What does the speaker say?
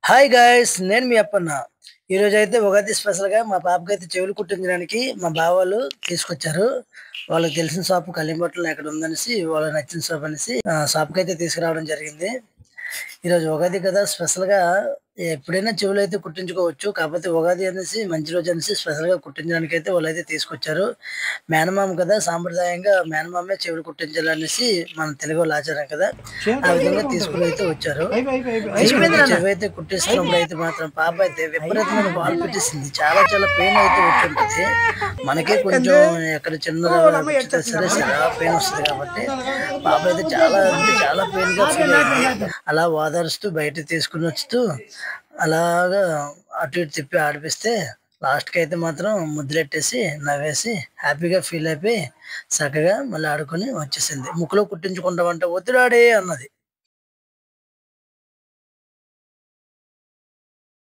Hi guys! నేను మీ అప్పన్న. ఈరోజైతే ఉగాది స్పెషల్‌గా మా పాపకైతే చెవులు కుట్టించడానికి మా బావ వాళ్ళు తీసుకొచ్చారు. వాళ్ళకి తెలిసిన షాపు కళ్యాణపట్నంలో ఎక్కడ ఉందనేసి వాళ్ళకి నచ్చిన షాప్ అనేసి షాప్‌కైతే తీసుకురావడం జరిగింది. ఈరోజు ఉగాది కదా! స్పెషల్‌గా ఎప్పుడైనా చెవులైతే కుట్టించుకోవచ్చు. కాకపోతే ఉగాది అనేసి మంచి రోజు అనేసి స్పెషల్‌గా కుట్టించడానికైతే వాళ్ళైతే తీసుకొచ్చారు. మేనమామ కదా! సాంప్రదాయంగా మేనమామే చెవులు కుట్టించాలనేసి మన తెలుగోళ్ళ ఆచారం కదా! ఆ విధంగా తీసుకొనైతే వచ్చారు. తీసుకొనైతే చెవైతే కుట్టిస్తున్నప్పుడైతే మాత్రం పాప అయితే విపరీతమైన గోల పెట్టేసింది. చాలా చాలా పెయిన్ అయితే వచ్చుంటది. మనకే కొంచెం ఎక్కడ చిన్నగా గుచ్చితే సరే చాలా పెయిన్ వస్తది కాబట్టి పాప అయితే చాలా అంటే చాలా పెయిన్‌గా ఫీల్ అయింది. అలా ఓదారుస్తూ బయటకి తీసుకొనొస్తూ అలాగా అటు ఇటు తిప్పి ఆడిపిస్తే లాస్ట్‌కైతే మాత్రం ముద్దులెట్టేసి, నవ్వేసి, హ్యాపీగా ఫీల్ అయిపోయి చక్కగా మళ్ళీ ఆడుకొని వచ్చేసింది. ముక్కులో కుట్టించుకుంటావంటే వద్దు డాడీ అన్నది.